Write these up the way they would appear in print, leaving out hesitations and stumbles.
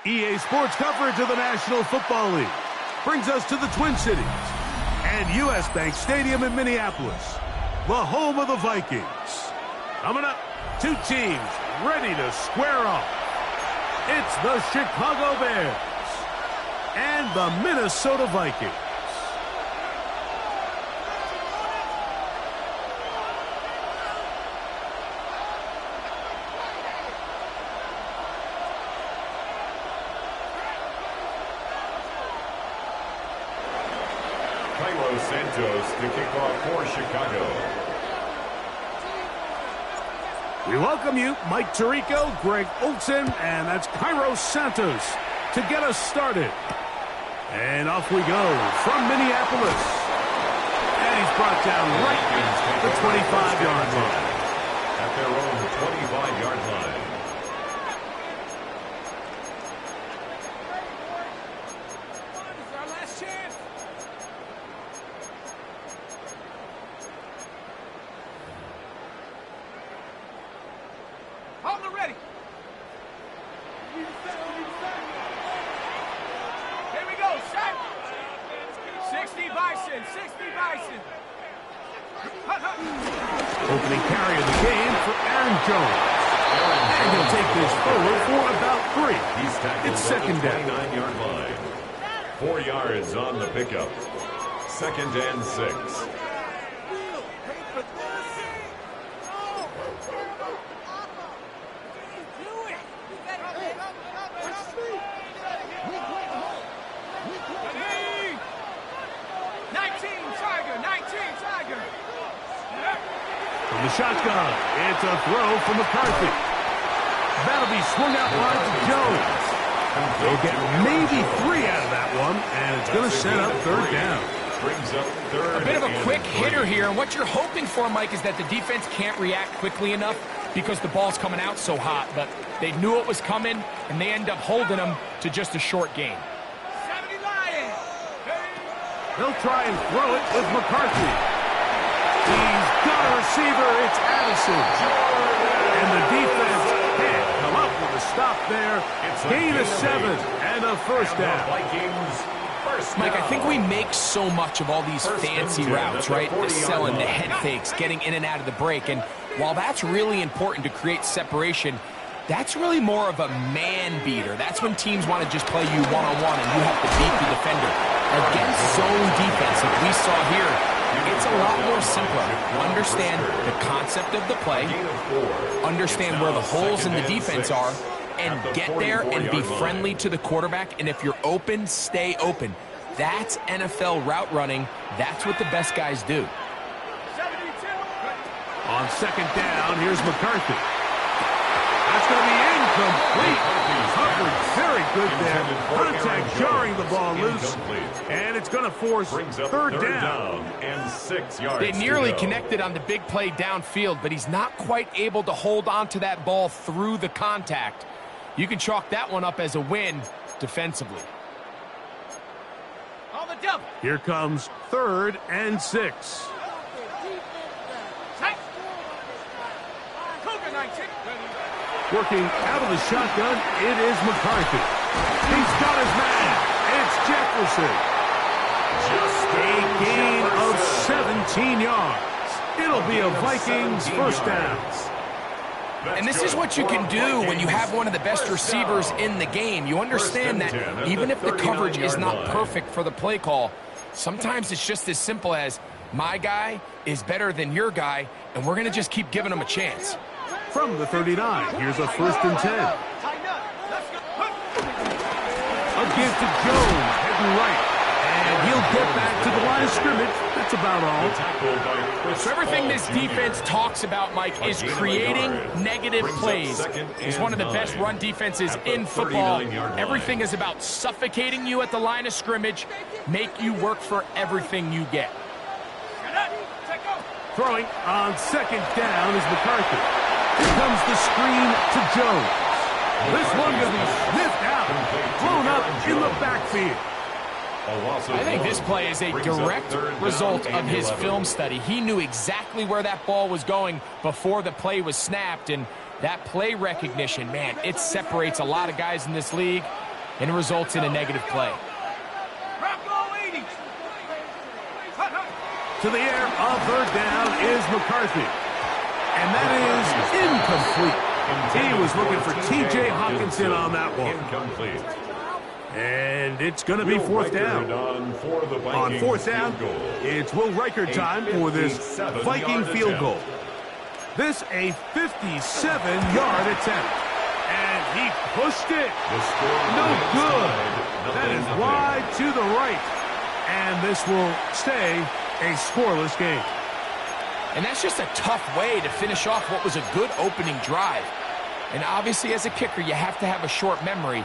EA Sports coverage of the National Football League brings us to the Twin Cities and U.S. Bank Stadium in Minneapolis, the home of the Vikings. Coming up, two teams ready to square off. It's the Chicago Bears and the Minnesota Vikings. Santos to kick off for Chicago. We welcome you, Mike Tirico, Greg Olsen, and that's Cairo Santos to get us started. And off we go from Minneapolis. And he's brought down right at the 25-yard line. At their own 25-yard line. Opening carry of the game for Aaron Jones. And he'll take this forward for about 3. He's tackled it's second down. 29-yard line. 4 yards on the pickup. 2nd and 6. The shotgun. It's a throw from McCarthy. That'll be swung out wide to Jones. They'll get maybe 3 out of that one, and it's going to set up 3rd down. Brings up 3rd. A bit of a quick hitter here, and what you're hoping for, Mike, is that the defense can't react quickly enough because the ball's coming out so hot. But they knew it was coming, and they end up holding them to just a short gain. They'll try and throw it with McCarthy. He's got a receiver. It's Addison. And the defense can't come up with a stop there. Gain of 7 and a 1st down. Mike, I think we make so much of all these fancy routes, right? The selling, the head fakes, getting in and out of the break. And while that's really important to create separation, that's really more of a man beater. That's when teams want to just play you one-on-one and you have to beat the defender. Against zone defense, like we saw here, it's a lot more simpler. Understand the concept of the play, understand where the holes in the defense are, and get there and be friendly to the quarterback. And if you're open, stay open. That's NFL route running. That's what the best guys do. On 2nd down, here's McCarthy. That's going to be incomplete. Coverage very good there. Contact jarring the ball loose. And it's going to force 3rd down. And 6 yards. They nearly connected on the big play downfield, but he's not quite able to hold on to that ball through the contact. You can chalk that one up as a win defensively. Here comes 3rd and 6. Working out of the shotgun, it is McCarthy. He's got his man. It's Jefferson. Just a gain of 17 yards. It'll be a Vikings 1st down. And this is what you can do when you have one of the best receivers in the game. You understand that even if the coverage is not perfect for the play call, sometimes it's just as simple as my guy is better than your guy, and we're going to just keep giving him a chance. From the 39, here's a 1st and 10. A give to Jones, heading right. And he'll get back to the line of scrimmage. That's about all. So everything this defense talks about, Mike, is creating negative plays. It's one of the best run defenses in football. Everything is about suffocating you at the line of scrimmage, make you work for everything you get. Throwing on 2nd down is McCarthy. Here comes the screen to Jones. This one going to be sniffed out, blown up in the backfield. I think this play is a direct result of his film study. He knew exactly where that ball was going before the play was snapped, and that play recognition, man, it separates a lot of guys in this league. and it results in a negative play. To the air on third down is McCarthy. And that is incomplete. He was looking for T.J. Hawkinson on that one. Incomplete. And it's going to be fourth down. On fourth down, it's Will Riker time for this Viking field goal. This a 57-yard attempt. And he pushed it. No good. That is wide to the right. And this will stay a scoreless game. And that's just a tough way to finish off what was a good opening drive. And obviously, as a kicker, you have to have a short memory.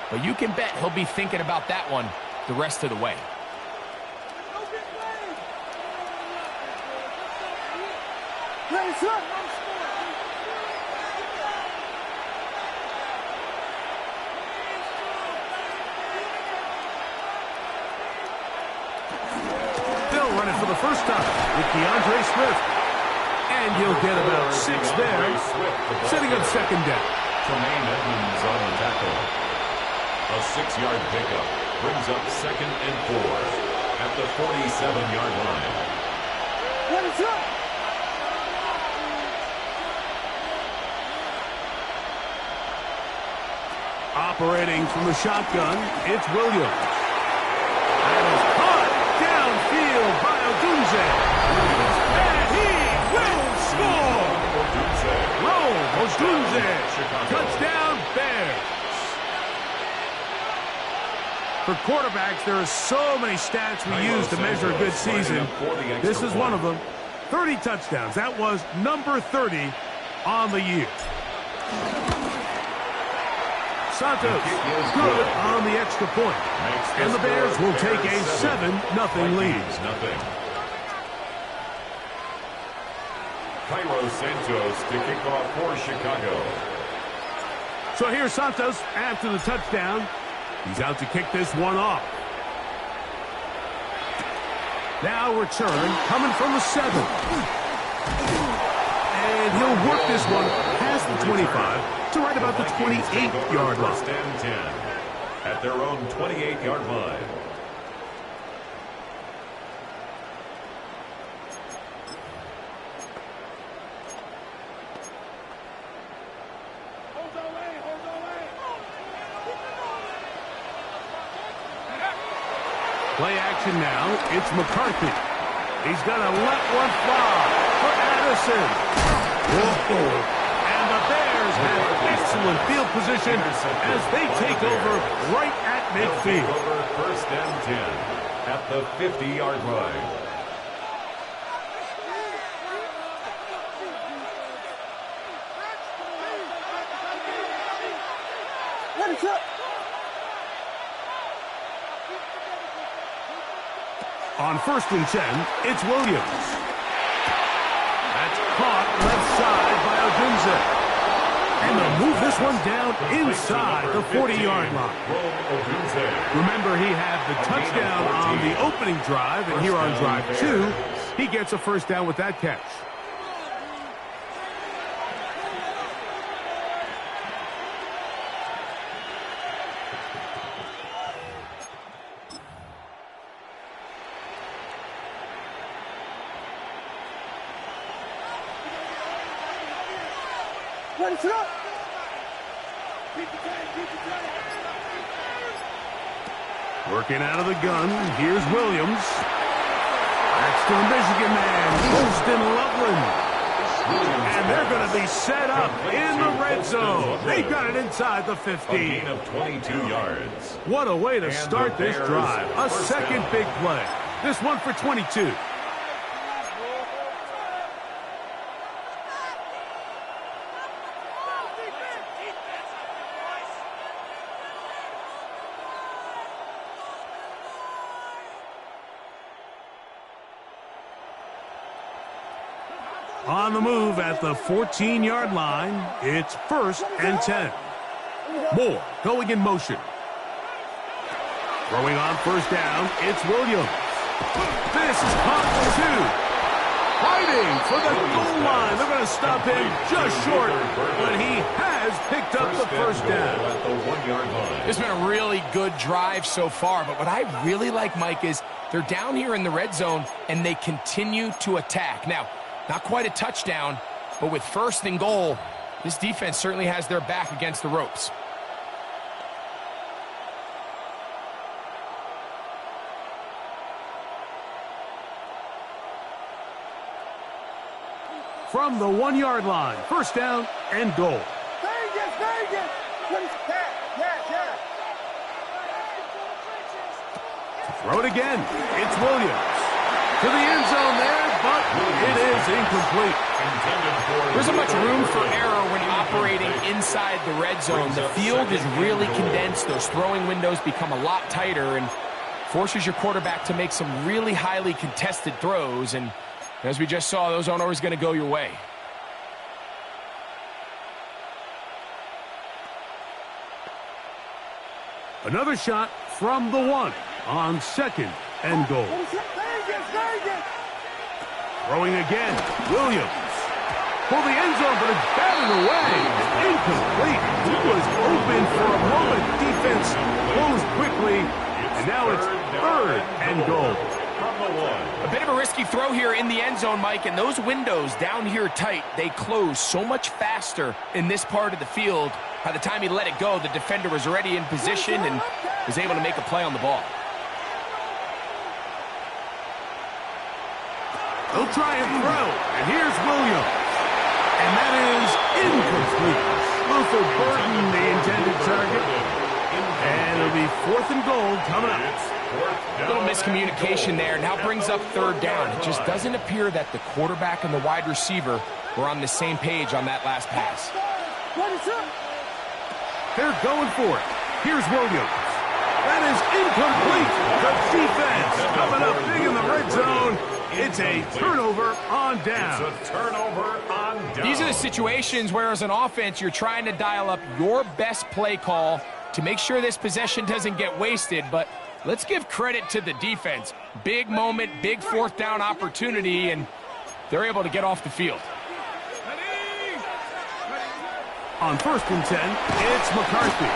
But you can bet he'll be thinking about that one the rest of the way. They'll run it for the first time with DeAndre Swift. And you'll get about 6 there, setting up second down. Tremaine Edmonds on the tackle. A 6-yard pickup brings up 2nd and 4 at the 47-yard line. What is up? Operating from the shotgun, it's Williams. That is caught downfield by Odunze. And he will score! Odunze. Touchdown, Bears. For quarterbacks, there are so many stats we use to measure a good season. This is one of them. 30 touchdowns. That was number 30 on the year. Santos, good on the extra point. And the Bears will take a 7-0 lead. Cairo Santos to kick off for Chicago. So here's Santos after the touchdown. He's out to kick this one off. Now return coming from the 7. And he'll work this one past the 25 to right about the 28-yard line. First and 10 at their own 28-yard line. Play action now. It's McCarthy. He's going to let one fly for Addison. And the Bears have excellent field position as they take over right at midfield. First and 10 at the 50-yard line. What is up? On first and 10, it's Williams. That's caught left side by Odunze. And they'll move this one down inside the 40-yard line. Remember, he had the touchdown on the opening drive, and here on drive 2, he gets a first down with that catch. What is up? Working out of the gun, here's Williams. That's to the Michigan man, Holston Loveland. And they're going to be set up in the red zone. They got it inside the 50. A gain of 22 yards. What a way to start this drive. A second big play. This one for 22. On the move at the 14-yard line, it's first and 10. Moore going in motion. Throwing on first down, it's Williams. This is caught for 2. fighting for the goal line. They're going to stop him just short, but he has picked up the first down. At the 1-yard line. It's been a really good drive so far, but what I really like, Mike, is they're down here in the red zone, and they continue to attack. Now, not quite a touchdown, but with first and goal, this defense certainly has their back against the ropes. From the 1-yard line, first down and goal. Vegas! Yeah. Throw it again. It's Williams. To the end zone there, but it is incomplete. There isn't much room for error when operating inside the red zone. The field is really condensed. Those throwing windows become a lot tighter and forces your quarterback to make some really highly contested throws. And as we just saw, those aren't always going to go your way. Another shot from the 1 on second and goal. Vegas! Throwing again, Williams. For the end zone, but it's batted away. Incomplete. He was open for a moment. Defense closed quickly, and now it's third and goal. A bit of a risky throw here in the end zone, Mike, and those windows down here tight, they close so much faster in this part of the field. By the time he let it go, the defender was already in position and was able to make a play on the ball. They'll try and throw, and here's Williams. And that is incomplete. Luther Burton, the intended target. And it'll be fourth and goal coming up. A little miscommunication there. Now brings up third down. It just doesn't appear that the quarterback and the wide receiver were on the same page on that last pass. They're going for it. Here's Williams. That is incomplete. The defense coming up big in the red zone. It's a turnover on down. It's a turnover on down. These are the situations where, as an offense, you're trying to dial up your best play call to make sure this possession doesn't get wasted. But let's give credit to the defense. Big moment, big fourth down opportunity, and they're able to get off the field. On first and 10, it's McCarthy.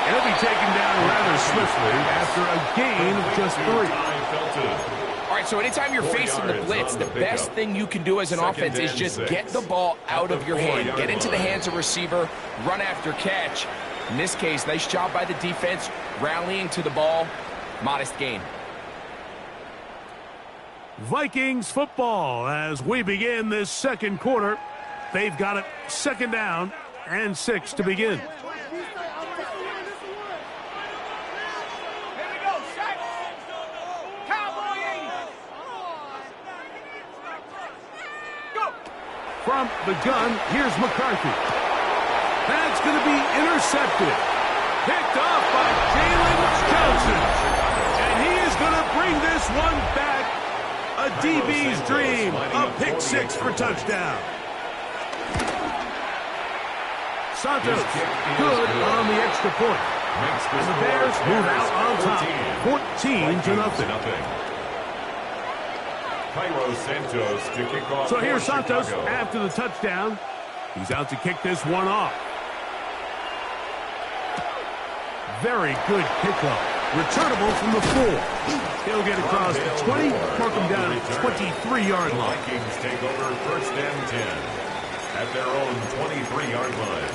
He'll be taken down rather swiftly after a gain of just 3. All right, so anytime you're facing the blitz, the best thing you can do as an offense is just get the ball out of your hand. Get into the hands of receiver, run after catch. In this case, nice job by the defense, rallying to the ball. Modest gain. Vikings football as we begin this second quarter. They've got it second down and 6 to begin. From the gun, here's McCarthy. That's going to be intercepted. Picked off by Jalen Johnson. And he is going to bring this one back. A DB's dream. A pick 6 for touchdown. Santos, good on the extra point. And the Bears move out on top. 14-0. Santos to kick off. So here's Santos Chicago. after the touchdown. He's out to kick this one off. Very good kickoff. Returnable from the 4. He'll get across the 20, mark him down at 23-yard line. Vikings take over first and 10 at their own 23-yard line.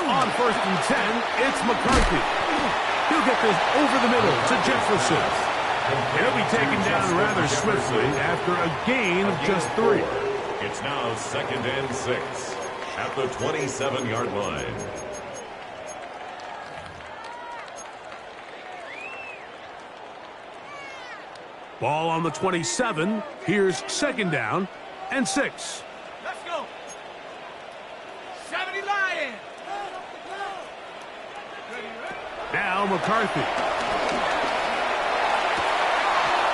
On first and 10, it's McCarthy. He'll get this over the middle to Jefferson. He'll be taken down rather swiftly after a gain of just 3. It's now second and 6 at the 27-yard line. Ball on the 27. Here's second down and 6. Let's go. 70 Lions. Now McCarthy.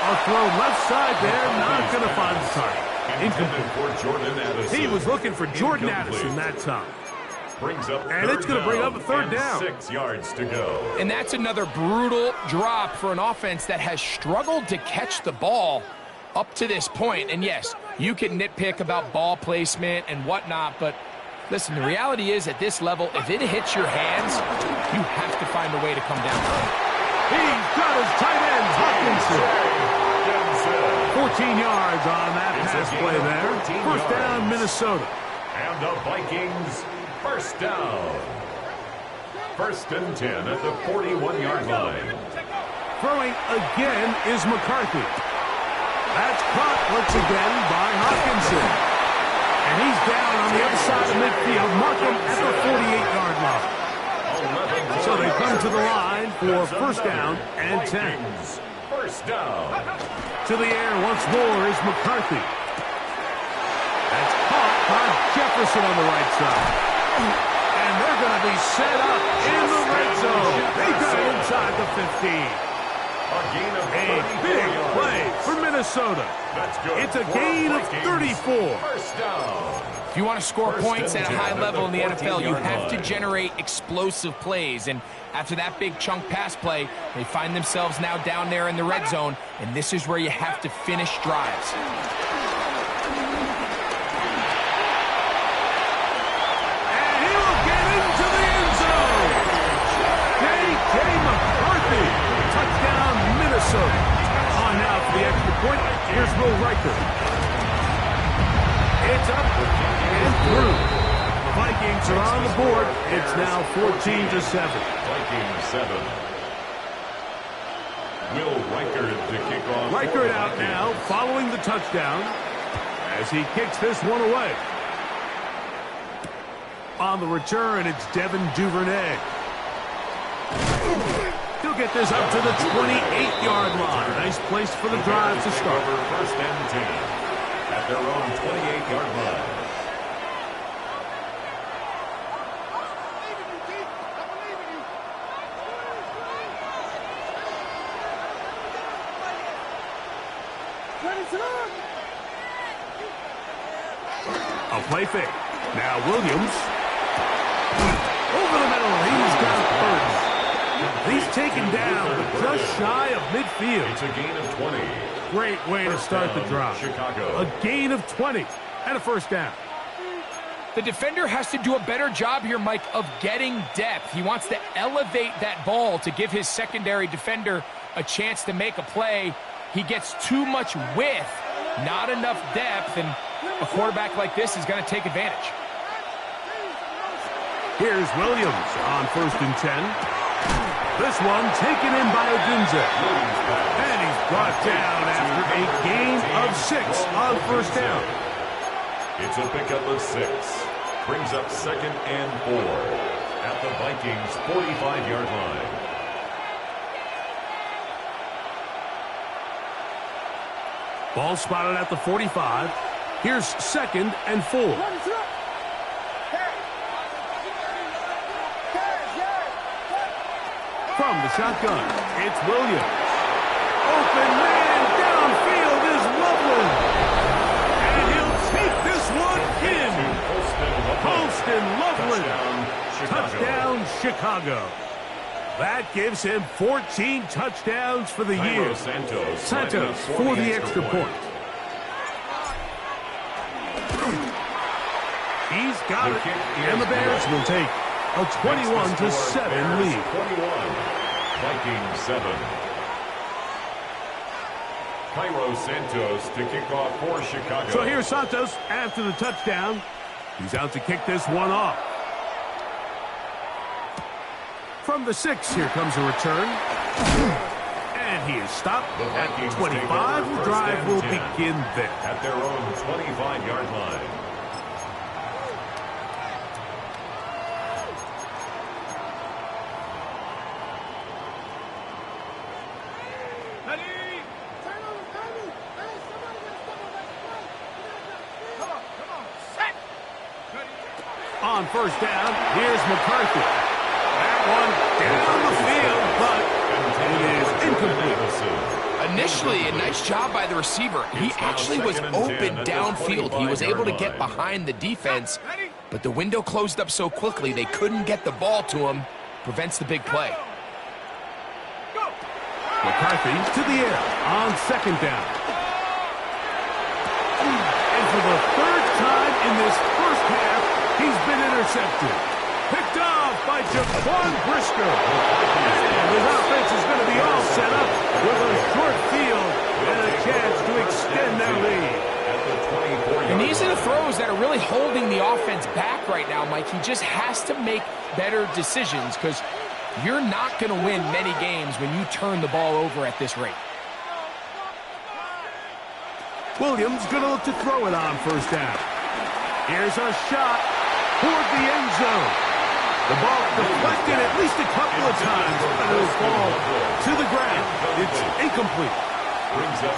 A throw left side there, not going to find the target. Intended for Jordan Addison. He was looking for Jordan Addison that time. Brings up And it's going to bring up a third down. 6 yards to go. And that's another brutal drop for an offense that has struggled to catch the ball up to this point. And yes, you can nitpick about ball placement and whatnot, but listen, the reality is at this level, if it hits your hands, you have to find a way to come down. He's got his tight end, Hawkinson. 14 yards on that pass play there. First down, Minnesota. And the Vikings, first down. First and 10 at the 41-yard line. Throwing again is McCarthy. That's caught once again by Hawkinson. And he's down on the other side of midfield. Mark him at the 48-yard line. So they come to the line for first down and 10. First down. To the air once more is McCarthy. That's caught by Jefferson on the right side. And they're going to be set up in the red zone. They got it inside the 15. A big play for Minnesota. It's a gain of 34. First down. If you want to score points at a high level in the NFL, you have to generate explosive plays. And after that big chunk pass play, they find themselves now down there in the red zone, and this is where you have to finish drives. And he will get into the end zone. J.J. McCarthy. Touchdown, Minnesota. On now for the extra point. Here's Will Riker. It's up and through. The Vikings are on the board. It's now 14-7. Vikings 7. Will Riker to kick off. Riker out now, following the touchdown, as he kicks this one away. On the return, it's Devin Duvernay. He'll get this up to the 28-yard line. Nice place for the drive to start. First and 10 at their own 28-yard line. A play fake. Now Williams. Over the middle. He's got first. He's taken down, but just shy of midfield. It's a gain of 20. Great way to start the drive. Chicago. A gain of 20 and a first down. The defender has to do a better job here, Mike, of getting depth. He wants to elevate that ball to give his secondary defender a chance to make a play. He gets too much width, not enough depth, and a quarterback like this is going to take advantage. Here's Williams on first and 10. This one taken in by Odunze. And he's brought down after a gain of 6 on first down. It's a pickup of 6. Brings up second and 4 at the Vikings' 45-yard line. Ball spotted at the 45. Here's second and 4. From the shotgun, it's Williams. Open man downfield is Loveland. And he'll take this one in. Holston Loveland. Touchdown, Chicago. That gives him 14 touchdowns for the year. Santos for the extra point. He's got it. And the Bears will take a 21-7 lead. 21. Vikings 7. Cairo Santos to kick off for Chicago. So here's Santos after the touchdown. He's out to kick this one off. From the 6, here comes a return. And he is stopped at 25. The drive will begin there. At their own 25-yard line. On first down, here's McCarthy. That one down the field, but it is incomplete. Initially, a nice job by the receiver. He actually was open downfield. He was able to get behind the defense, but the window closed up so quickly they couldn't get the ball to him. Prevents the big play. McCarthy to the air on second down. And for the third time in this first half, he's been intercepted. Picked off by Jaquan Brisker. And his offense is going to be all set up with a short field and a chance to extend their lead. And these are the throws that are really holding the offense back right now, Mike. He just has to make better decisions because you're not going to win many games when you turn the ball over at this rate. Williams going to look to throw it on first down. Here's a shot toward the end zone. The ball deflected at least a couple of times, but it'll fall to the ground. It's incomplete.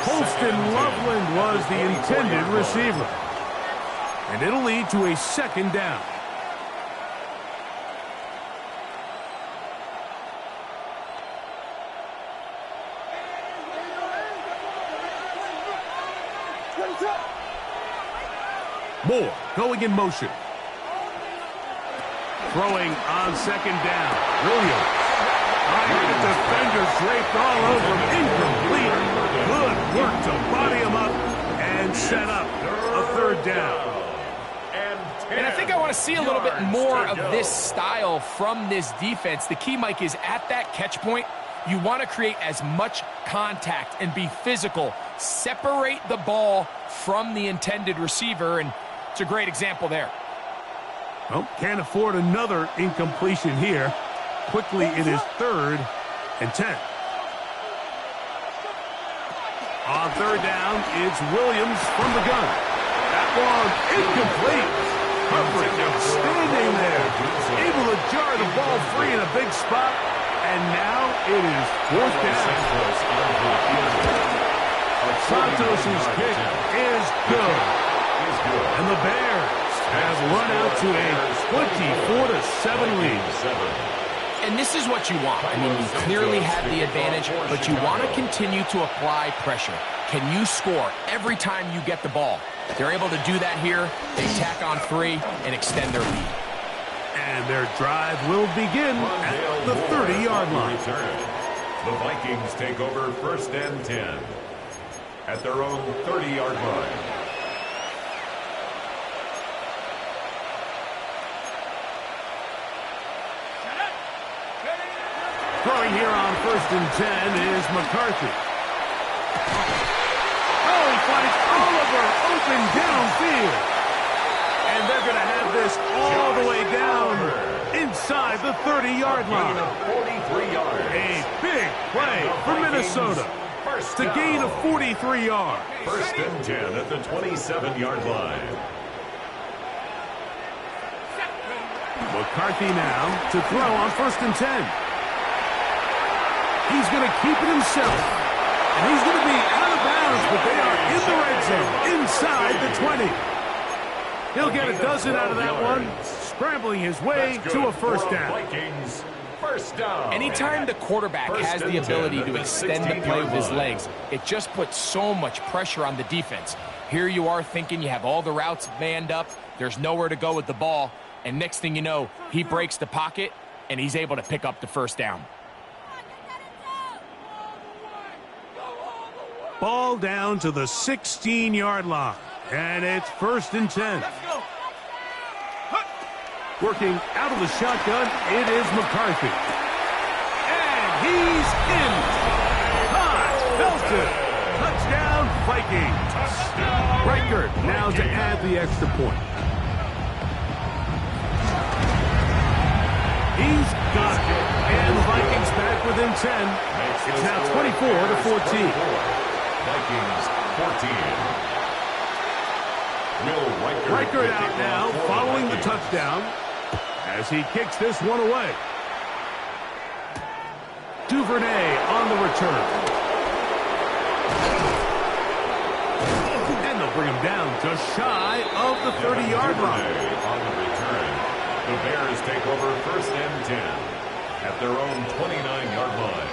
Holston Loveland was the intended receiver. And it'll lead to a second down. Moore going in motion. Throwing on second down. Williams. The defenders draped all over him. Incomplete. Good work to body him up and set up a third down. And I think I want to see a little bit more of this style from this defense. The key, Mike, is at that catch point, you want to create as much contact and be physical. Separate the ball from the intended receiver, and it's a great example there. Well, can't afford another incompletion here. Quickly it is 3rd and 10. On third down, it's Williams from the gun. That one incomplete. Humphrey standing there, able to jar the ball free in a big spot, and now it is 4th down. Santos' kick is good, and the Bears have run out to a 24-7 lead. And this is what you want. I mean, you clearly have the advantage, but you want to continue to apply pressure. Can you score every time you get the ball? They're able to do that here. They tack on 3 and extend their lead. And their drive will begin at the 30-yard line. The Vikings take over 1st and 10 at their own 30-yard line. Throwing here on 1st and 10 is McCarthy. Oh, he finds Oliver open downfield. And they're going to have this all the way down inside the 30-yard line. A big play for Minnesota to gain a 43 yards. 1st and 10 at the 27-yard line. McCarthy now to throw on 1st and 10. He's going to keep it himself. And he's going to be out of bounds, but they are in the red zone, inside the 20. He'll get a dozen out of that one, scrambling his way to a first down. Vikings, first down. Anytime the quarterback has the ability to extend the play with his legs, it just puts so much pressure on the defense. Here you are thinking you have all the routes manned up, there's nowhere to go with the ball, and next thing you know, he breaks the pocket, and he's able to pick up the first down. Ball down to the 16-yard line, and it's 1st and 10. Working out of the shotgun, it is McCarthy. And he's in. High, belted. Touchdown, Vikings. Reichert now to add the extra point. He's got it. And the Vikings back within 10. It's now 24-14. Vikings 14. Reichert out now following the touchdown as he kicks this one away. Duvernay on the return. And they'll bring him down just shy of the 30-yard line. On the return, the Bears take over 1st and 10 at their own 29-yard line.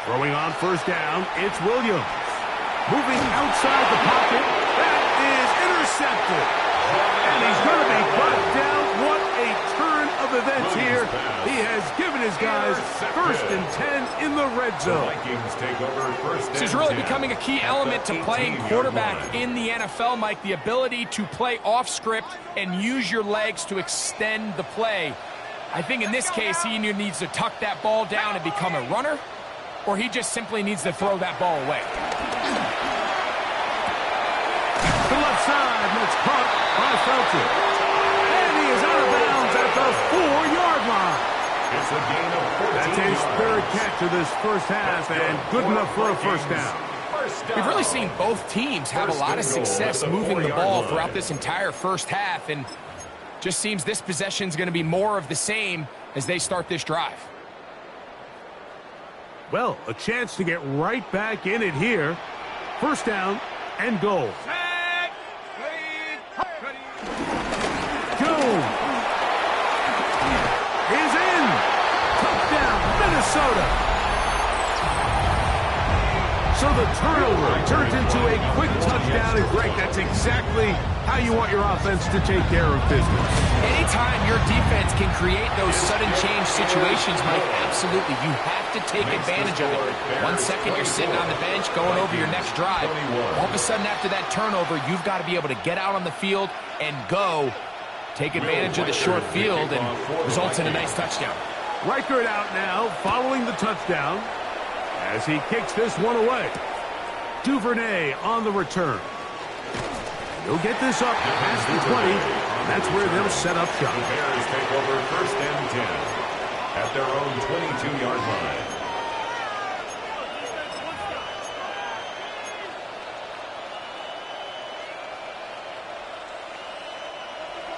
Throwing on first down, it's Williams. Moving outside the pocket. That is intercepted. And he's going to be brought down. What a turn of events here. He has given his guys 1st and 10 in the red zone. Vikings take over first. This is really becoming a key element to playing quarterback in the NFL, Mike. The ability to play off script and use your legs to extend the play. I think in this case, he either needs to tuck that ball down and become a runner, or he just simply needs to throw that ball away. The left side, and it's caught by Felton. And he is out of bounds at the 4-yard line. It's a gain of 14 That's his yards. 3rd catch of this first half, and good enough for a first down. We've really seen both teams have a lot of success moving the ball throughout this entire first half, and just seems this possession is going to be more of the same as they start this drive. Well, a chance to get right back in it here. First down and goal. Jones is in. Touchdown, Minnesota. So the turnover turns into a quick touchdown, and Greg, that's exactly how you want your offense to take care of business. Anytime your defense can create those sudden change situations, Mike, absolutely, you have to take advantage of it. 1 second, you're sitting on the bench, going over your next drive. All of a sudden, after that turnover, you've got to be able to get out on the field and go. Take advantage of the short field and results in a nice touchdown. Reichert out now, following the touchdown, as he kicks this one away. Duvernay on the return. He'll get this up past the 20. That's where they'll set up shop. The Bears take over first and 10 at their own 22-yard line.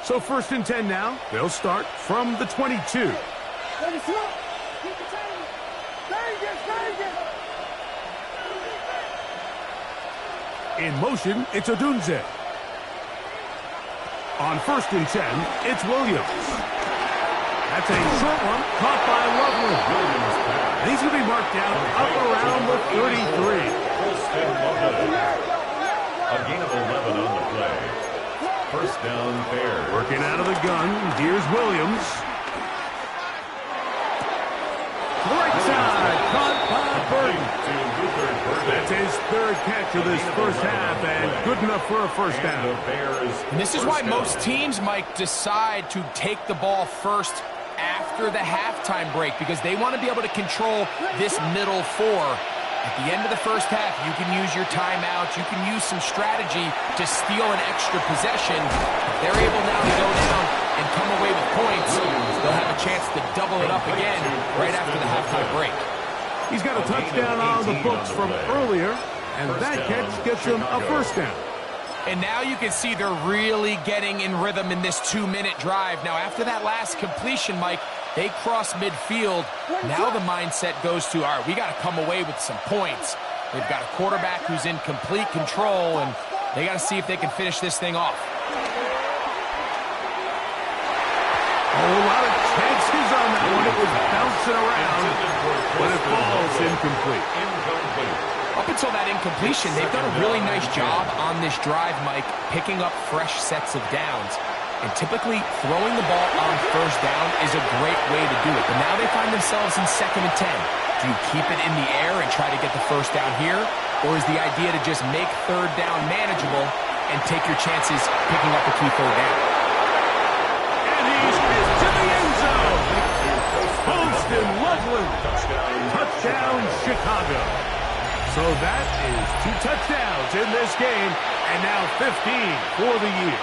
So 1st and 10 now. They'll start from the 22. In motion, it's Odunze. On 1st and 10, it's Williams. That's a short one, caught by Loveland. And he's going to be marked down up around the 33. Holston Loveland. A gain of 11 on the play. First down, Bears. Working out of the gun, here's Williams. To the right side, caught by Burton. That's his 3rd catch of this first half, and good enough for a first down. And this is why most teams, Mike, decide to take the ball first after the halftime break, because they want to be able to control this middle 4. At the end of the first half, you can use your timeouts, you can use some strategy to steal an extra possession. If they're able now to go down and come away with points, they'll have a chance to double it up again right after the halftime break. He's got a touchdown on the books from earlier, and that catch gets him a first down. And now you can see they're really getting in rhythm in this 2-minute drive. Now, after that last completion, Mike, they cross midfield. Now the mindset goes to, all right, we got to come away with some points. They've got a quarterback who's in complete control, and they got to see if they can finish this thing off. A lot of chances on that one. It was bouncing around, but it falls incomplete. Up until that incompletion, they've done a really nice job on this drive, Mike, picking up fresh sets of downs. And typically, throwing the ball on first down is a great way to do it. But now they find themselves in 2nd and 10. Do you keep it in the air and try to get the first down here? Or is the idea to just make 3rd down manageable and take your chances picking up the key 3rd down? And he's into the end zone. Holston Loveland. Touchdown, Chicago. So that is 2 touchdowns in this game, and now 15 for the year.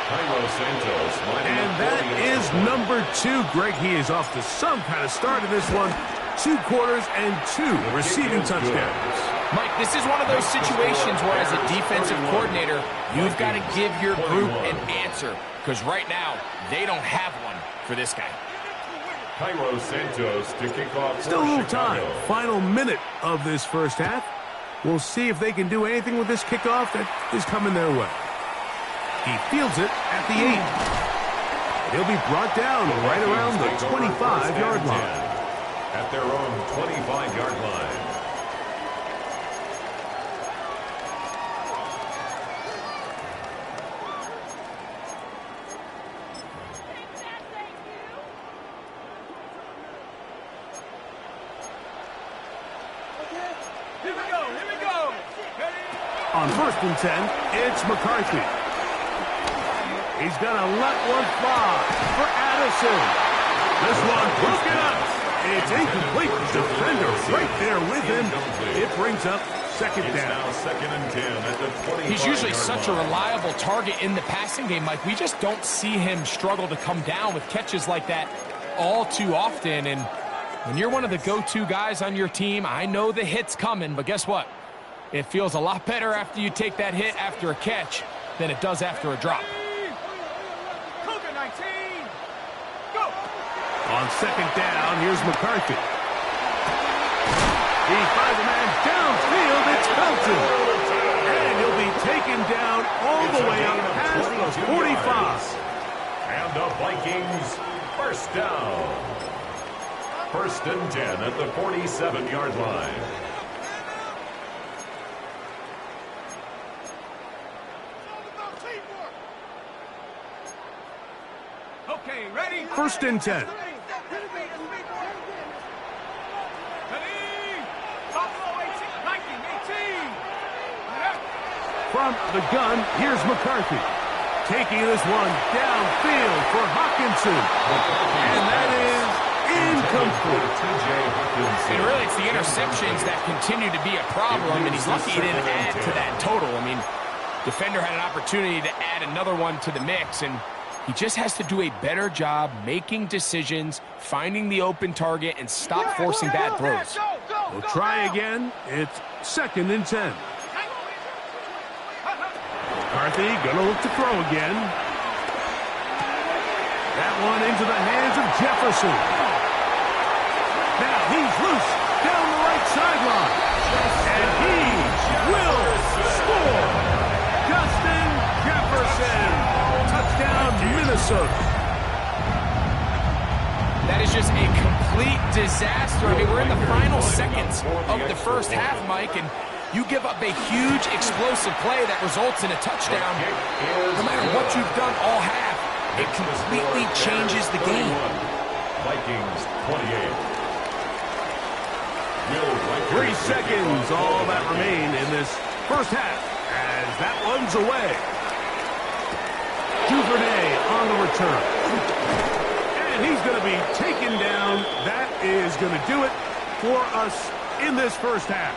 And that is number 2. Greg, he is off to some kind of start in this one. 2 quarters and 2 receiving touchdowns. Mike, this is one of those situations where as a defensive coordinator, you've got to give your group an answer. Because right now, they don't have one for this guy. Cairo Santos to kick off. Still a little time. Final minute of this first half. We'll see if they can do anything with this kickoff that is coming their way. He fields it at the 8. He'll be brought down right around the 25-yard line. at their own 25-yard line. Here we go. On 1st and 10, it's McCarthy. He's going to let one fly for Addison. This one broken up. It's incomplete. Defender right there with him. It brings up second down. Now 2nd and 10 at the 25-yard line. He's usually such a reliable target in the passing game, Mike. We just don't see him struggle to come down with catches like that all too often. And when you're one of the go-to guys on your team, I know the hit's coming, but guess what? It feels a lot better after you take that hit after a catch than it does after a drop. Cougar 19. Go. On 2nd down, here's McCarthy. He finds a man downfield. It's Felton. And he'll be taken down all the way up past the 45. And the Vikings first down. 1st and 10 at the 47-yard line. Okay, ready? 1st and 10. From the gun, here's McCarthy. Taking this one downfield for Hawkinson. And that is incomplete. And really, it's the interceptions that continue to be a problem, and he's lucky he didn't add to that total. I mean, defender had an opportunity to add another one to the mix, and he just has to do a better job making decisions, finding the open target, and stop forcing bad throws. We'll try again. It's 2nd and 10. McCarthy gonna look to throw again. That one into the hands of Jefferson. Now he's loose down the right sideline. And he will score. Justin Jefferson. Touchdown, Minnesota. That is just a complete disaster. I mean, we're in the final seconds of the first half, Mike, and you give up a huge explosive play that results in a touchdown. No matter what you've done all half, it completely changes the game. Vikings 28. 3 seconds, all that remain in this first half as that one's away. Duvernay on the return. And he's going to be taken down. That is going to do it for us in this first half.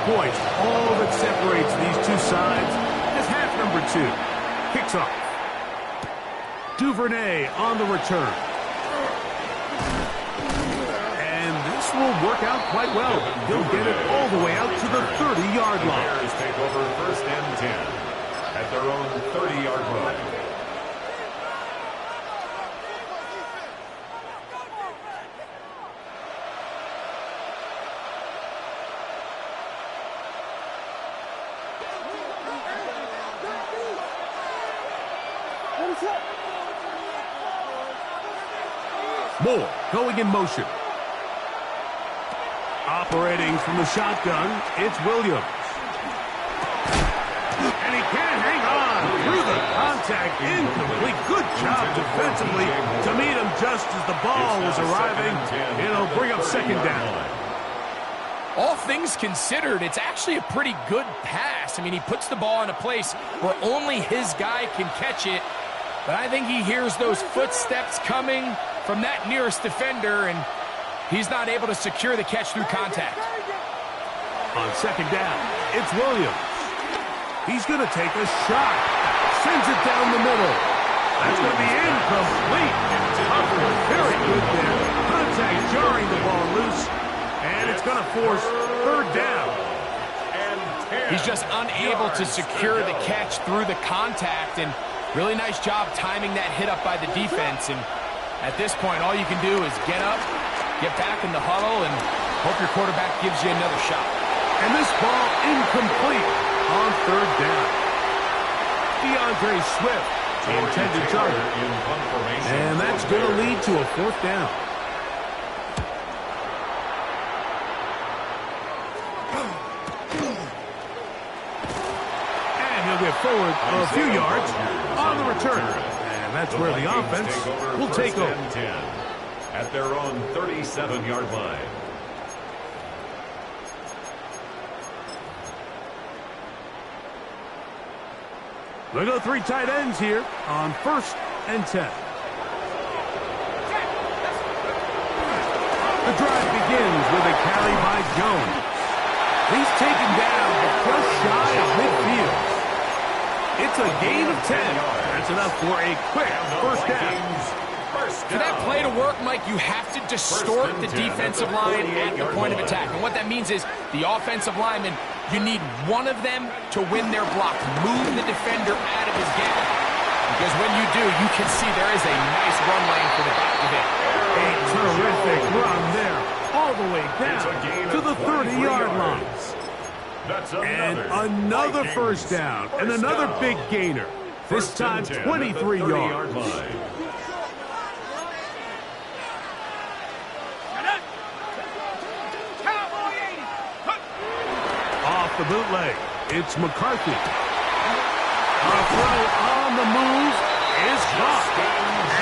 Points, all that separates these two sides is half number 2. Kicks off. Duvernay on the return. And this will work out quite well. He'll get it all the way out to the 30-yard line. Bears take over 1st and 10 at their own 30-yard line. Moore going in motion. Operating from the shotgun, it's Williams. And he can't hang on through the contact. Incomplete. Good job defensively to meet him just as the ball was arriving. It'll bring up 2nd down. All things considered, it's actually a pretty good pass. I mean, he puts the ball in a place where only his guy can catch it. But I think he hears those footsteps coming from that nearest defender, and he's not able to secure the catch through contact. On 2nd down, it's Williams. He's going to take a shot. Sends it down the middle. That's going to be incomplete. Covered very good there. Contact jarring the ball loose. And it's going to force third down. He's just unable to secure the catch through the contact, and really nice job timing that hit up by the defense. And at this point, all you can do is get up, get back in the huddle, and hope your quarterback gives you another shot. And this ball incomplete on third down. DeAndre Swift, the intended target. And that's going to lead to a fourth down. Get forward a few yards on the return. And that's where the offense will take over. At their own 37-yard line. They go three tight ends here on 1st and 10. The drive begins with a carry by Jones. He's taken down just shy of midfield. It's a gain of 10. That's enough for a quick first down. For that play to work, Mike, you have to distort the defensive line at the point of attack. And what that means is the offensive lineman, you need one of them to win their block. Move the defender out of his gap. Because when you do, you can see there is a nice run lane for the back of it. A terrific run there, all the way down to the 30-yard line. And another first down, and another big gainer. This time 23 yards. Off the bootleg, it's McCarthy. A throw on the move is caught.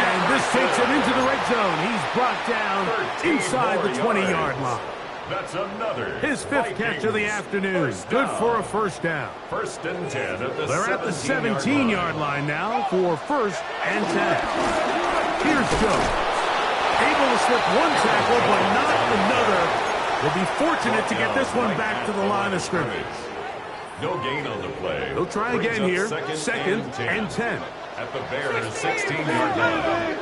And this takes him into the red zone. He's brought down inside the 20-yard line. That's another. His fifth catch of the afternoon. Good for a first down. 1st and 10 at the They're at the 17-yard line now for 1st and 10. Here's Jones. Able to slip one tackle, but not another. Will be fortunate to get this one back to the line of scrimmage. No gain on the play. They'll try again here. 2nd and 10. At the Bears' 16-yard line.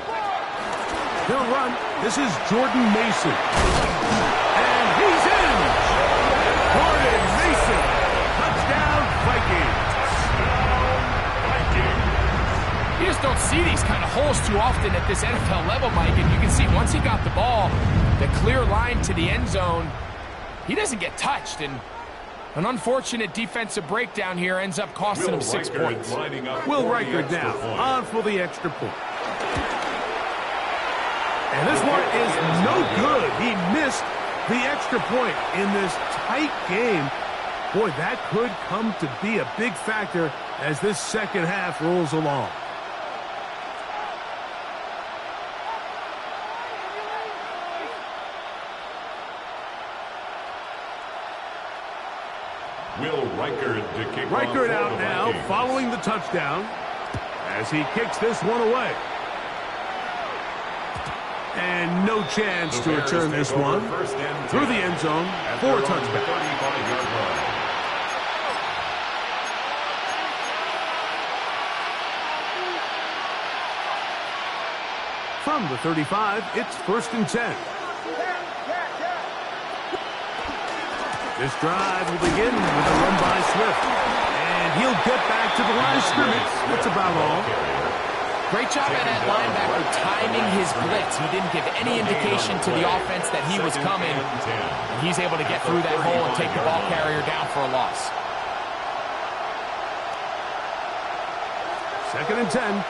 They'll run. This is Jordan Mason. And he's in. Jordan Mason. Touchdown, Vikings. You just don't see these kind of holes too often at this NFL level, Mike. And you can see once he got the ball, the clear line to the end zone, he doesn't get touched. And an unfortunate defensive breakdown here ends up costing him 6 points. Will Reichard now on for the extra point. And this one is no good. He missed the extra point in this tight game. Boy, that could come to be a big factor as this second half rolls along. Will Reichard to kick Reichard off out now Vikings. following the touchdown as he kicks this one away. And no chance to return this one through the end zone for a touchback. From the 35, it's 1st and 10. This drive will begin with a run by Swift. And he'll get back to the line of scrimmage. That's about all. Great job at that linebacker timing his blitz. He didn't give any indication to the offense that he was coming. And he's able to get through that hole and take the ball carrier down for a loss. 2nd and 10.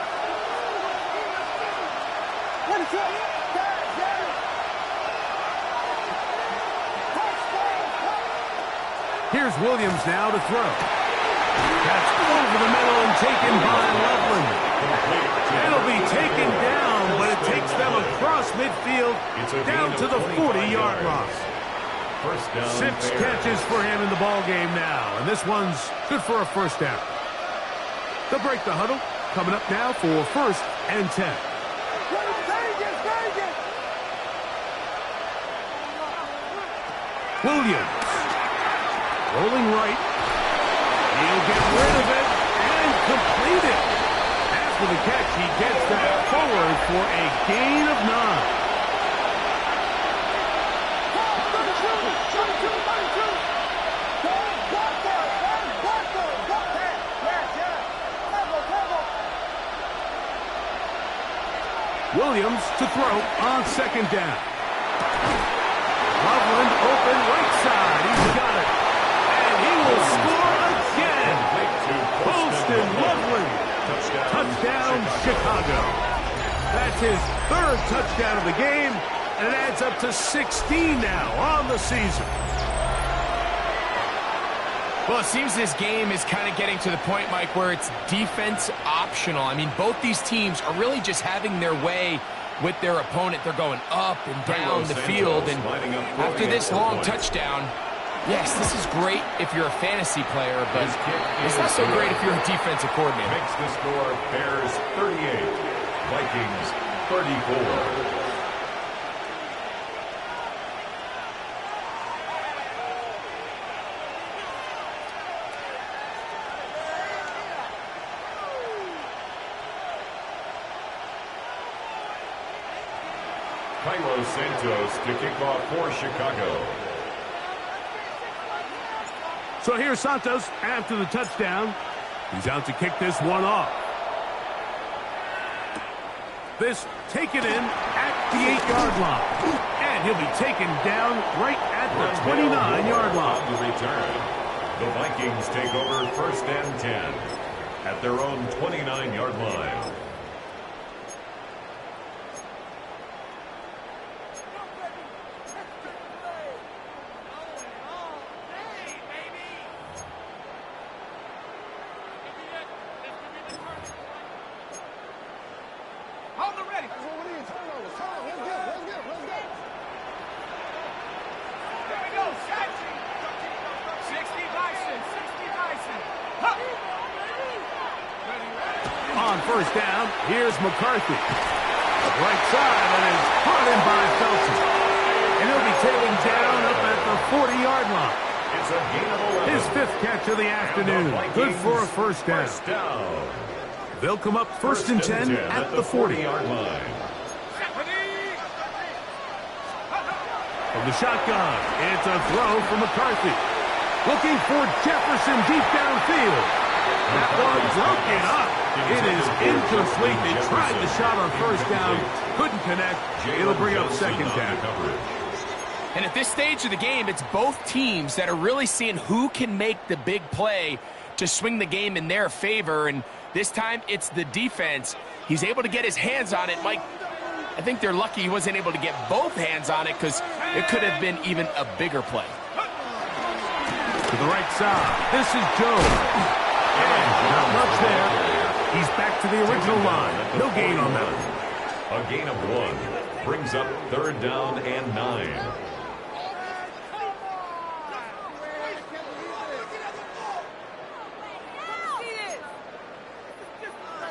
Here's Williams now to throw. That's over the middle and taken by Loveland. It'll be taken down, but it takes them across midfield down to the 40-yard line. 6 catches for him in the ball game now, and this one's good for a first down. They'll break the huddle. Coming up now for 1st and 10. Williams. Rolling right. He'll get rid of it and complete it. After the catch, he gets for a gain of 9. Williams to throw on 2nd down. Loveland open right side. He's got it. And he will score again. Poston Loveland. Touchdown, Chicago. That's his 3rd touchdown of the game, and it adds up to 16 now on the season. Well, it seems this game is kind of getting to the point, Mike, where it's defense optional. I mean, both these teams are really just having their way with their opponent. They're going up and down the field, and after this long touchdown, yes, this is great if you're a fantasy player, but it's not so great if you're a defensive coordinator. Makes the score Bears 38, Vikings 34. Santos to kick off for Chicago. So here's Santos after the touchdown. He's out to kick this one off. This taken in at the 8-yard line. And he'll be taken down right at the 29-yard line. To return. The Vikings take over 1st and 10 at their own 29-yard line. On 1st down, here's McCarthy. Right side, and is brought in by Felton. And he'll be taken down up at the 40-yard line. It's a gain of 11. His 5th catch of the afternoon. Good for a 1st down. They'll come up 1st and 10 at the 40-yard line. From the shotgun, it's a throw from McCarthy. Looking for Jefferson deep downfield. That one broken up. It is incomplete. They tried the shot on 1st down. Couldn't connect. It'll bring up 2nd down. And at this stage of the game, it's both teams that are really seeing who can make the big play to swing the game in their favor. And this time, it's the defense. He's able to get his hands on it. Mike, I think they're lucky he wasn't able to get both hands on it because it could have been even a bigger play. To the right side, this is Joe. And not much there. He's back to the original line. No gain on that. A gain of 1 brings up 3rd down and 9.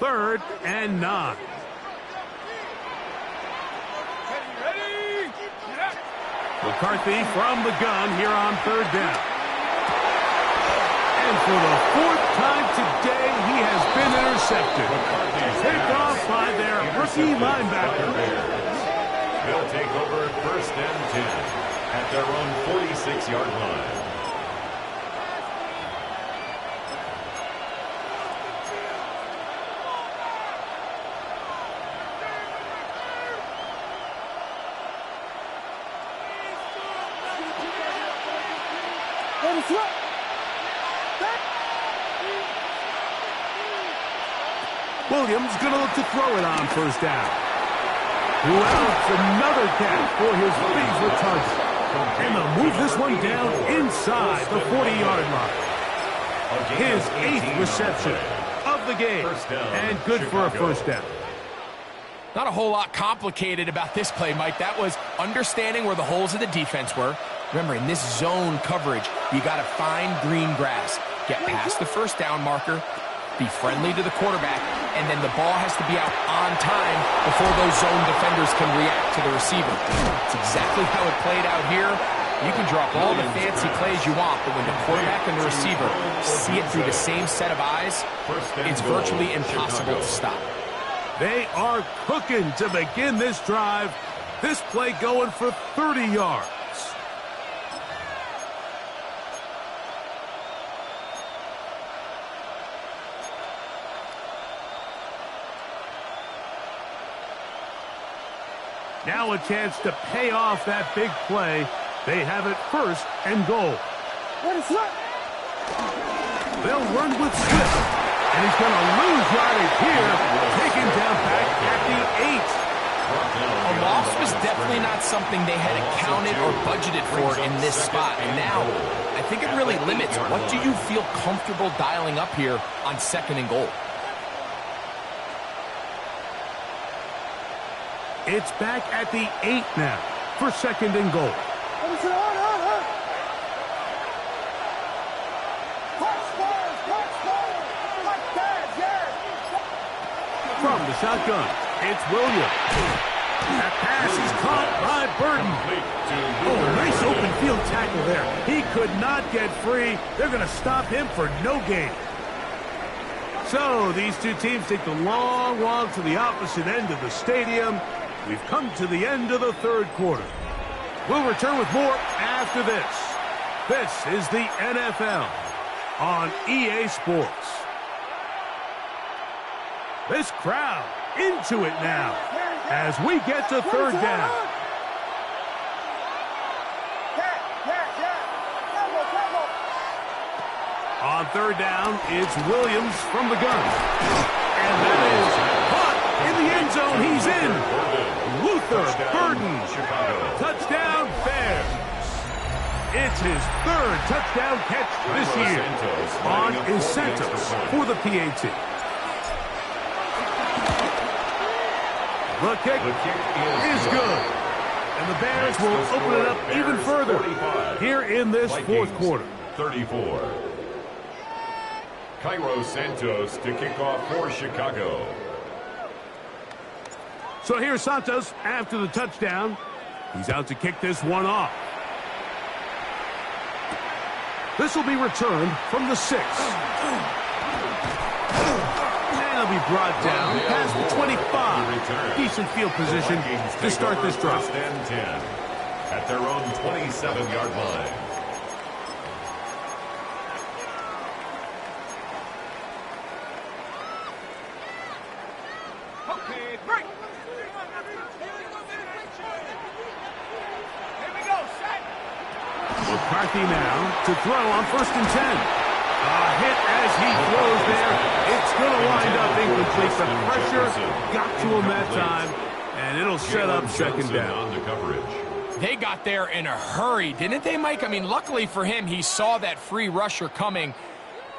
Third and 9. McCarthy from the gun here on 3rd down. And for the 4th time today, he has been intercepted. Picked off by their rookie linebacker. They'll take over 1st and 10 at their own 46-yard line. Williams going to look to throw it on 1st down. Louds another catch for his favorite target. And they'll move this one down inside the 40-yard line. His 8th reception of the game. And good for a 1st down. Not a whole lot complicated about this play, Mike. That was understanding where the holes of the defense were. Remember, in this zone coverage, you got to find green grass. Get past the 1st down marker. Be friendly to the quarterback, and then the ball has to be out on time before those zone defenders can react to the receiver. It's exactly how it played out here. You can drop all the fancy plays you want, but when the quarterback and the receiver see it through the same set of eyes, it's virtually impossible to stop. They are cooking to begin this drive. This play going for 30 yards. Now a chance to pay off that big play. They have it 1st and goal. They'll run with Swift. And he's going to lose yardage here. Taken down back at the 8. A loss was definitely not something they had accounted or budgeted for in this spot. And now, I think it really limits what do you feel comfortable dialing up here on 2nd and goal. It's back at the 8 now for 2nd and goal. From the shotgun, it's Williams. That pass is caught by Burton. Oh, nice open field tackle there. He could not get free. They're going to stop him for no gain. So these two teams take the long walk to the opposite end of the stadium. We've come to the end of the 3rd quarter. We'll return with more after this. This is the NFL on EA Sports. This crowd into it now as we get to 3rd down. On 3rd down, it's Williams from the gun. And that is caught in the end zone. He's in. Luther Burden. Touchdown Bears. It's his 3rd touchdown catch this year on incentives for the PAT. The kick is good. And the Bears will open it up even further here in this 4th quarter. 34. Cairo Santos to kick off for Chicago. So here's Santos after the touchdown. He's out to kick this one off. This will be returned from the 6. And it'll be brought down past the 25. Decent field position to start this drive. 1st and 10 at their own 27-yard line. Okay, break. Here we go, set. McCarthy now to throw on 1st and 10. A hit as he throws there. It's going to wind up incomplete. The pressure got to him that time, and it'll set up 2nd down. On the coverage. They got there in a hurry, didn't they, Mike? I mean, luckily for him, he saw that free rusher coming,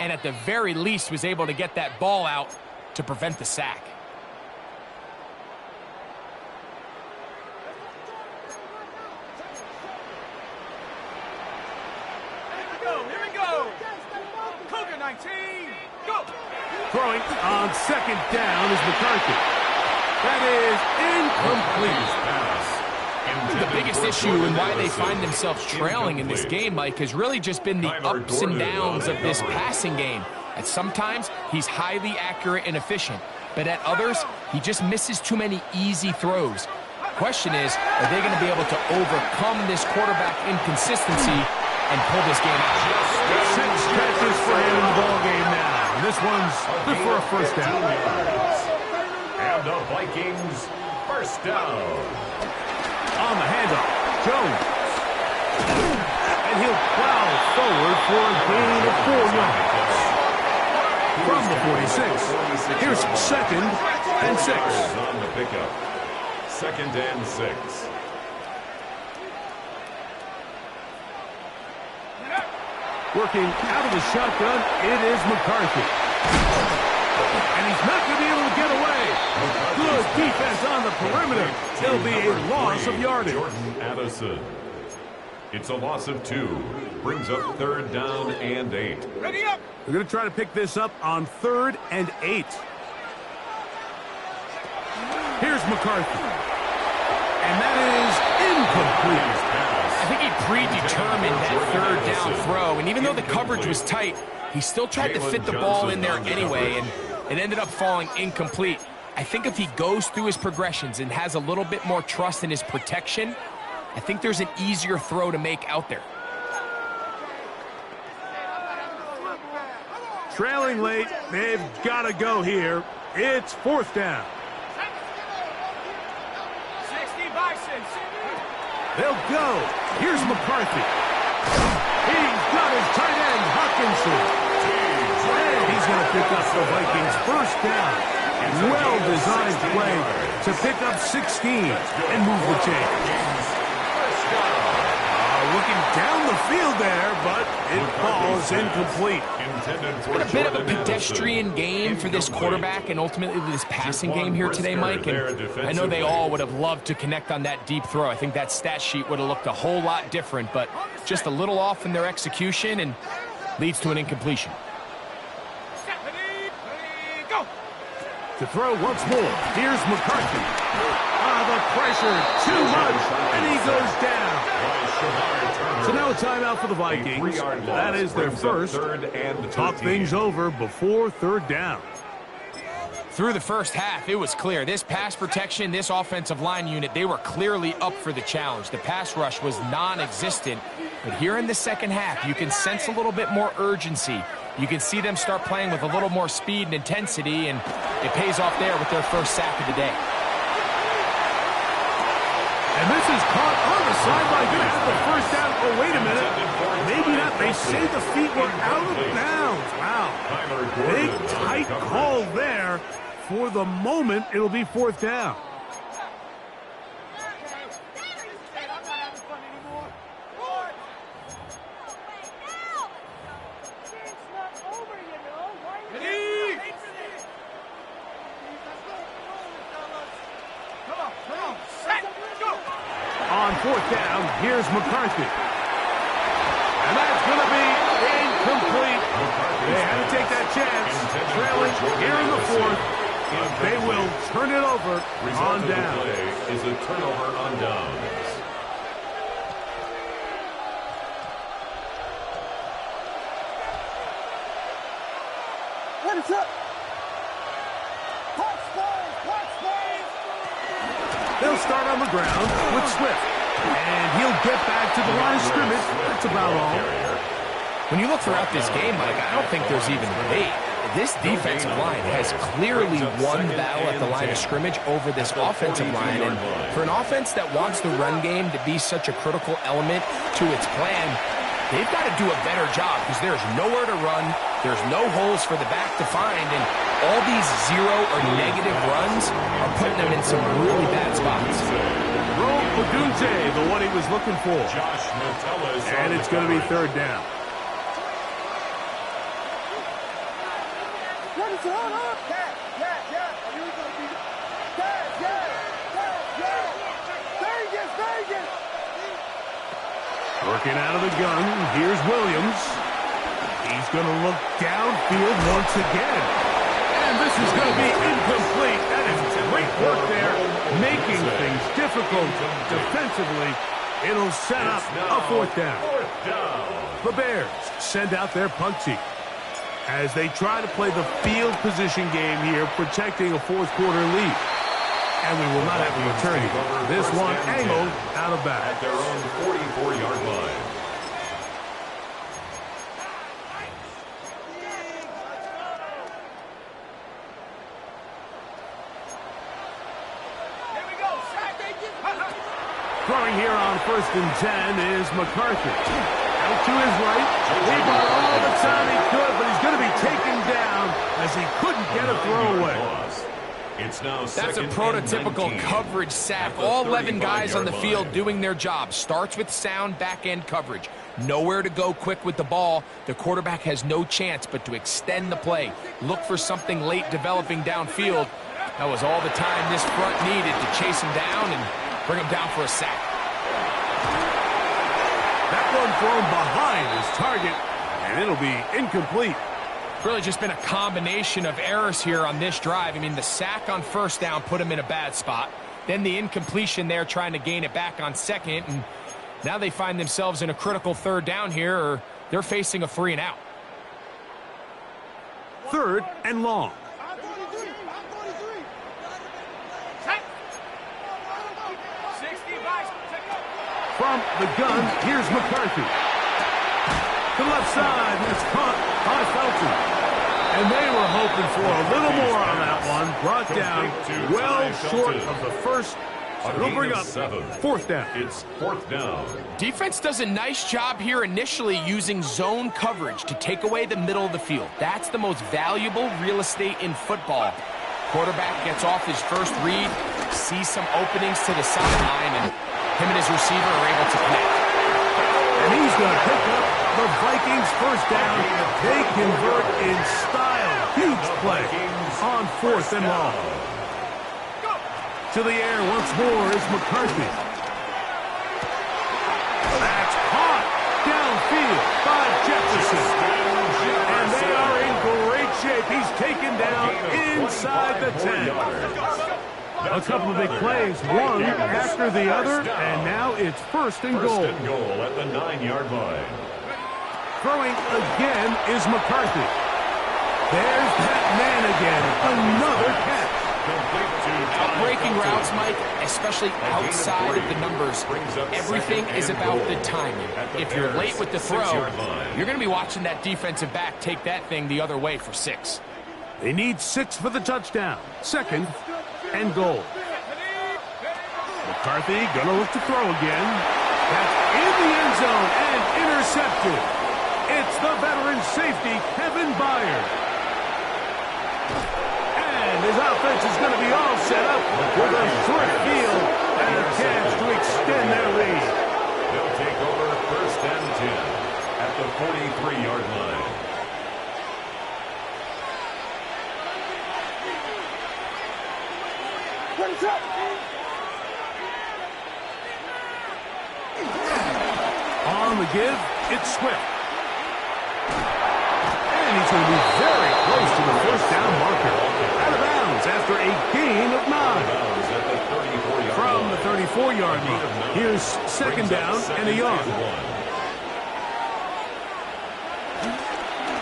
and at the very least was able to get that ball out to prevent the sack. Here we go. Cougar 19, go. Throwing on 2nd down is McCarthy. That is incomplete. The biggest issue and why they find themselves trailing in this game, Mike, has really just been the ups and downs of this passing game. And sometimes he's highly accurate and efficient, but at others, he just misses too many easy throws. Question is, are they going to be able to overcome this quarterback inconsistency and pull this game out? 6 catches for him in the ball game now. And this one's good for a 1st down. And the Vikings 1st down. On the handoff, Jones. And he'll plow forward for a gain of 4 yards. From the 46, here's 2nd and 6. On the pickup. 2nd and 6. Working out of the shotgun, it is McCarthy. And he's not going to be able to get away. Good defense on the perimeter. It'll be a loss of yardage. Jordan Addison. It's a loss of 2. Brings up 3rd down and 8. Ready up. They're going to try to pick this up on 3rd and 8. Here's McCarthy. And that is incomplete. I think he predetermined that 3rd down throw, and even though the coverage was tight, he still tried to fit the ball in there anyway, and it ended up falling incomplete. I think if he goes through his progressions and has a little bit more trust in his protection, I think there's an easier throw to make out there. Trailing late, they've got to go here. It's fourth down. 60 Vikings. They'll go. Here's McCarthy. He's got his tight end, Hawkinson. And he's going to pick up the Vikings' first down. Well-designed play to pick up 16 and move the chains. Looking down the field there, but it falls incomplete. It's been a bit of a pedestrian game for this quarterback and ultimately this passing game here today, Mike. And I know they all would have loved to connect on that deep throw. I think that stat sheet would have looked a whole lot different, but just a little off in their execution and leads to an incompletion. Go. To throw once more, here's McCarthy. The pressure, too much, and he goes down. So now a timeout for the Vikings. That is their first. Talk things over before third down. Through the first half, it was clear. This pass protection, this offensive line unit, they were clearly up for the challenge. The pass rush was non-existent. But here in the second half, you can sense a little bit more urgency. You can see them start playing with a little more speed and intensity, and it pays off there with their first sack of the day. And this is caught on the sideline. Going to have the first down. Oh, wait a minute. Maybe not. They say the feet were out of bounds. Wow. Big, tight call there. For the moment, it'll be fourth down. On fourth down, here's McCarthy. And that's going to be incomplete. They had to take that chance. Trailing here in the fourth. They will turn it over on down. Play is a turnover on downs. What is up? They'll start on the ground with Swift. And he'll get back to the line of scrimmage. That's about all. When you look throughout this game, Mike, I don't think there's even debate. This defensive line has clearly won the battle at the line of scrimmage over this offensive line. And for an offense that wants the run game to be such a critical element to its plan, they've got to do a better job because there's nowhere to run. There's no holes for the back to find. And all these zero or negative runs are putting them in some really bad spots. Odunze, the one he was looking for. And it's going to be third down. Working out of the gun, here's Williams. He's going to look downfield once again. And this is going to be incomplete. That is great work there, making things difficult defensively. It'll set up a fourth down. The Bears send out their punt team as they try to play the field position game here, protecting a fourth-quarter lead. And we will not have a return here. This one angled out of bounds. At their own 44-yard line. Throwing here on 1st and 10 is McCarthy. Out to his right. He got all the time he could, but he's going to be taken down as he couldn't get a throwaway. It's now That's a prototypical coverage sack. All 11 guys on the field doing their job. Starts with sound back-end coverage. Nowhere to go quick with the ball. The quarterback has no chance but to extend the play. Look for something late developing downfield. That was all the time this front needed to chase him down and bring him down for a sack. That one thrown behind his target, and it'll be incomplete. Really just been a combination of errors here on this drive. I mean, the sack on first down put him in a bad spot. Then the incompletion there trying to gain it back on second. And now they find themselves in a critical third down here, or they're facing a 3-and-out. Third and long. From the gun, here's McCarthy. To the left side, and it's caught by Felton. And they were hoping for a little more on that one. Brought down well short of the first. So it'll bring up 4th down. It's 4th down. Defense does a nice job here initially using zone coverage to take away the middle of the field. That's the most valuable real estate in football. Quarterback gets off his first read, sees some openings to the sideline, and him and his receiver are able to connect. And he's going to pick up the Vikings first down. They convert in style. Huge play on 4th and long. To the air once more is McCarthy. That's caught downfield by Jefferson. And they are in great shape. He's taken down inside the 10. A couple of big plays, one after the other, and now it's 1st and goal. 1st and goal at the 9-yard line. Throwing again is McCarthy. There's that man again. Another catch. Breaking routes, Mike, especially outside of the numbers, everything is about the timing. If you're late with the throw, you're going to be watching that defensive back take that thing the other way for 6. They need 6 for the touchdown. 2nd and goal. McCarthy gonna look to throw again. That's in the end zone and intercepted. It's the veteran safety, Kevin Byard. And his offense is going to be all set up with a short field and a chance to extend their lead. They'll take over 1st and 10 at the 43-yard line. On the give, it's Swift. And he's going to be very close to the 1st down marker. Out of bounds after a gain of 9. From the 34-yard line. Here's 2nd down and a yard.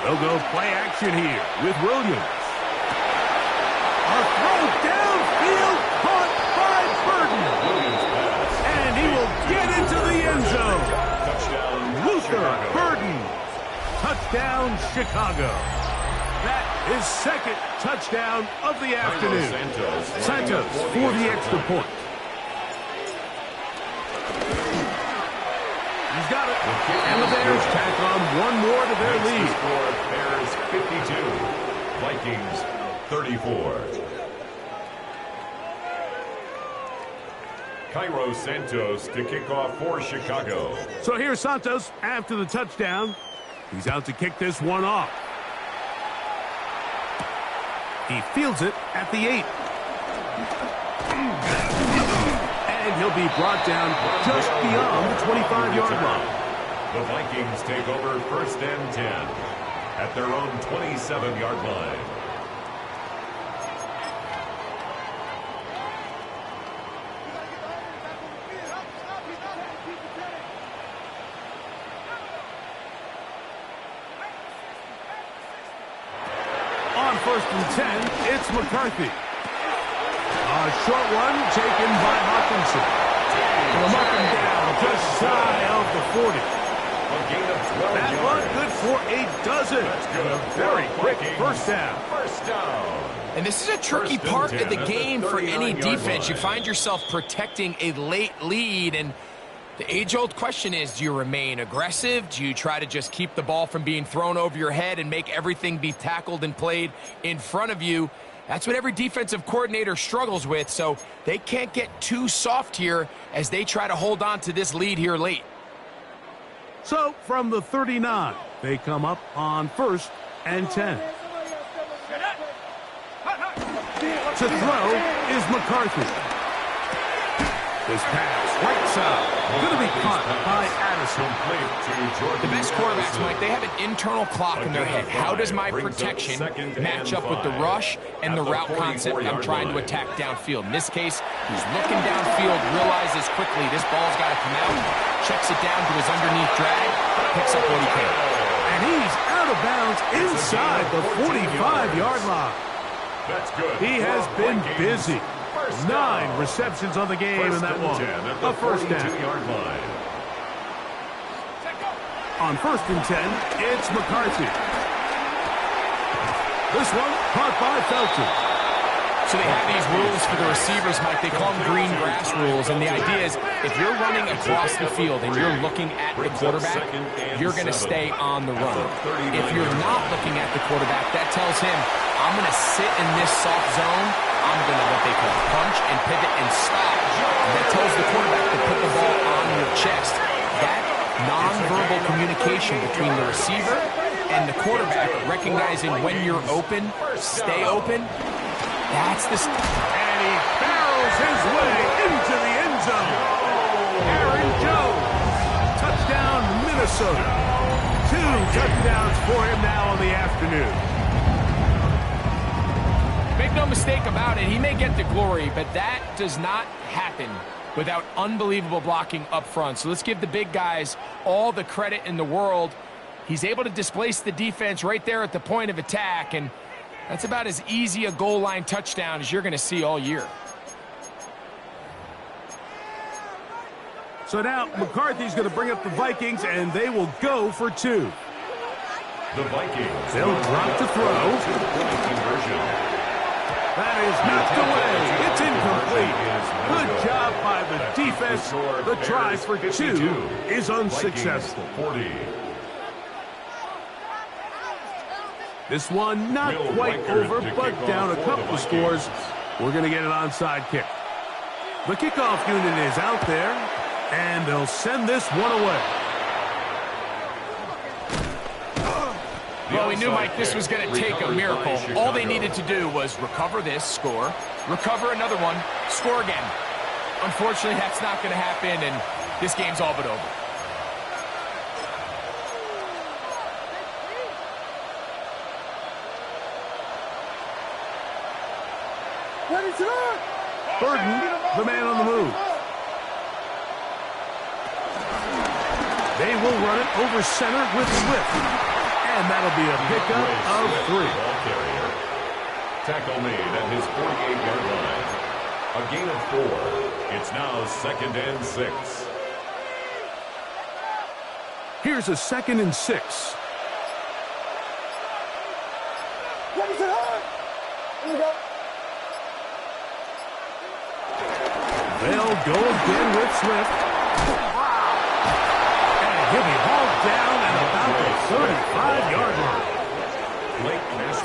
They'll go play action here with Williams. A throw downfield caught by Burton. And he will get into the end zone. Luther Burton. Touchdown, Chicago. That is 2nd touchdown of the afternoon. Santos for the extra point. He's got it. And the Bears tack on one more to their lead. Bears 52, Vikings 34. Cairo Santos to kick off for Chicago. So here's Santos after the touchdown. He's out to kick this one off. He fields it at the 8. And he'll be brought down just beyond the 25-yard line. The Vikings take over 1st and 10 at their own 27-yard line. On 1st and 10, it's McCarthy. A short one taken by Hawkinson. He'll mark him down just shy of the 40. That one good for a dozen. And a very quick 1st down. And this is a tricky part of the game for any defense. You find yourself protecting a late lead, and the age-old question is, do you remain aggressive? Do you try to just keep the ball from being thrown over your head and make everything be tackled and played in front of you? That's what every defensive coordinator struggles with, so they can't get too soft here as they try to hold on to this lead here late. So, from the 39, they come up on 1st and 10. To throw is McCarthy. This pass, right side, going to be caught by Addison. The best quarterbacks, Mike, they have an internal clock in their head. How does my protection match up with the rush and the route concept I'm trying to attack downfield? In this case, he's looking downfield, realizes quickly this ball's got to come out, checks it down to his underneath drag, picks up what he can. And he's out of bounds inside the 45-yard line. That's good. He has been busy. 9 receptions on the game, and that one, a 1st down. On 1st and 10, it's McCarthy. This one caught by Felton. So they have these rules for the receivers, Mike. They call them green grass rules. And the idea is if you're running across the field and you're looking at the quarterback, you're going to stay on the run. If you're not looking at the quarterback, that tells him, I'm going to sit in this soft zone. I'm going to what they call punch and pivot and stop. And that tells the quarterback to put the ball on your chest. That nonverbal communication between the receiver and the quarterback, recognizing when you're open, stay open, that's the... And he barrels his way into the end zone. Aaron Jones. Touchdown, Minnesota. 2 touchdowns for him now on the afternoon. Make no mistake about it, he may get the glory, but that does not happen without unbelievable blocking up front. So let's give the big guys all the credit in the world. He's able to displace the defense right there at the point of attack, and that's about as easy a goal line touchdown as you're going to see all year. So now McCarthy's going to bring up the Vikings, and they will go for 2. The Vikings. They'll drop to throw. Conversion. That is knocked away. It's incomplete. Good job by the defense. The try for 2 is unsuccessful. 40. This one not quite over, but down a couple of scores. We're going to get an onside kick. The kickoff unit is out there, and they'll send this one away. Well, we knew, Mike, this was going to take a miracle. All they needed to do was recover this, score, recover another one, score again. Unfortunately, that's not going to happen, and this game's all but over. Burden, the man on the move. They will run it over center with Swift. And that'll be a pickup of 3. Tackle made at his 48-yard line. A gain of 4. It's now 2nd and 6. Here's a 2nd and 6. They'll go again with Swift. And he'll be hauled down at about the 35-yard line.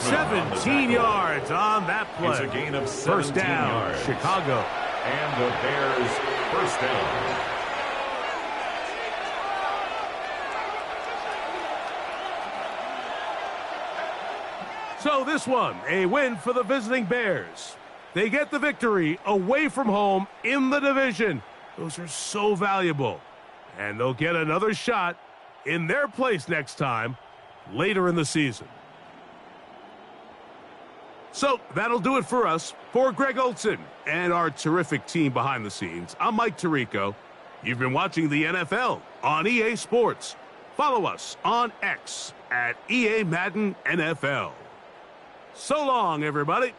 17 yards on that play. It's a gain of 17 first down, yards. Chicago. And the Bears first down. So this one, a win for the visiting Bears. They get the victory away from home in the division. Those are so valuable. And they'll get another shot in their place next time, later in the season. So that'll do it for us. For Greg Olson and our terrific team behind the scenes, I'm Mike Tirico. You've been watching the NFL on EA Sports. Follow us on X at EA Madden NFL. So long, everybody.